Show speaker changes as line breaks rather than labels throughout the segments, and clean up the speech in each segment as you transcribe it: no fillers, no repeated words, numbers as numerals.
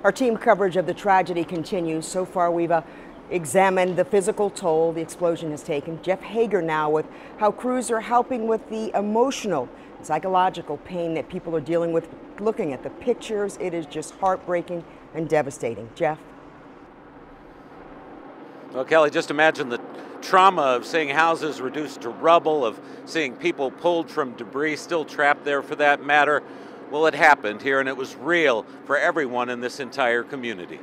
Our team coverage of the tragedy continues. So far, we've examined the physical toll the explosion has taken. Jeff Hager now with how crews are helping with the emotional, psychological pain that people are dealing with. Looking at the pictures, it is just heartbreaking and devastating. Jeff?
Well, Kelly, just imagine the trauma of seeing houses reduced to rubble, of seeing people pulled from debris, still trapped there for that matter. Well, it happened here, and it was real for everyone in this entire community.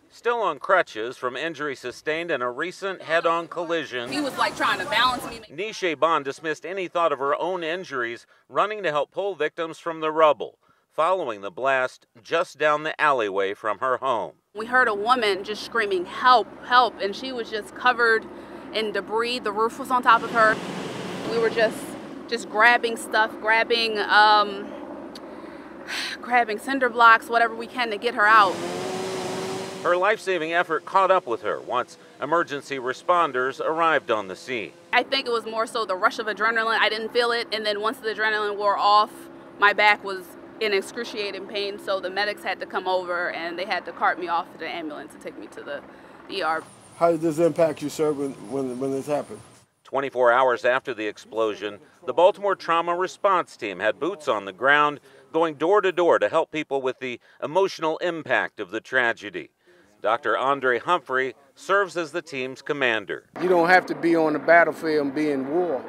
Still on crutches from injury sustained in a recent head-on collision,
he was like trying to balance me.
Neshe Bond dismissed any thought of her own injuries, running to help pull victims from the rubble, following the blast just down the alleyway from her home.
We heard a woman just screaming, "Help, help," and she was just covered in debris. The roof was on top of her. We were just grabbing stuff, grabbing cinder blocks, whatever we can to get her out.
Her life-saving effort caught up with her once emergency responders arrived on the scene.
I think it was more so the rush of adrenaline. I didn't feel it, and then once the adrenaline wore off, my back was in excruciating pain, so the medics had to come over and they had to cart me off to the ambulance and take me to the ER.
How did this impact you, sir, when this happened?
24 hours after the explosion, the Baltimore Trauma Response Team had boots on the ground, going door to door to help people with the emotional impact of the tragedy. Dr. Andre Humphrey serves as the team's commander.
You don't have to be on the battlefield and be in war.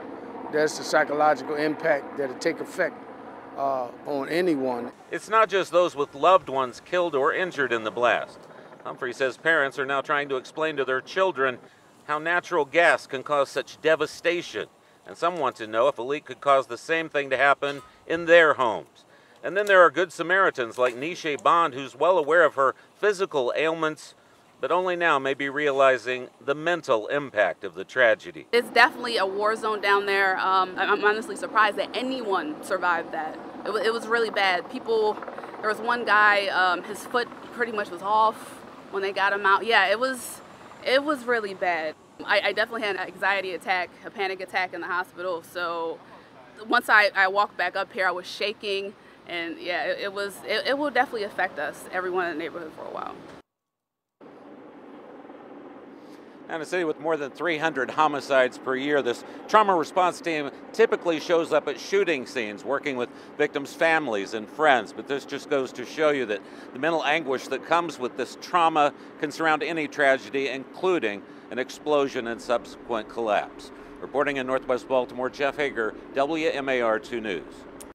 That's the psychological impact that'll take effect on anyone.
It's not just those with loved ones killed or injured in the blast. Humphrey says parents are now trying to explain to their children how natural gas can cause such devastation, and some want to know if a leak could cause the same thing to happen in their homes. And then there are good Samaritans like Neshe Bond, who's well aware of her physical ailments, but only now may be realizing the mental impact of the tragedy.
It's definitely a war zone down there. I'm honestly surprised that anyone survived that. It was really bad. There was one guy, his foot pretty much was off when they got him out. Yeah, it was really bad. I definitely had an anxiety attack, a panic attack in the hospital. So once I walked back up here, I was shaking, and yeah, it will definitely affect us, everyone in the neighborhood, for a while.
In a city with more than 300 homicides per year, this trauma response team typically shows up at shooting scenes, working with victims' families and friends. But this just goes to show you that the mental anguish that comes with this trauma can surround any tragedy, including an explosion and subsequent collapse. Reporting in Northwest Baltimore, Jeff Hager, WMAR 2 News.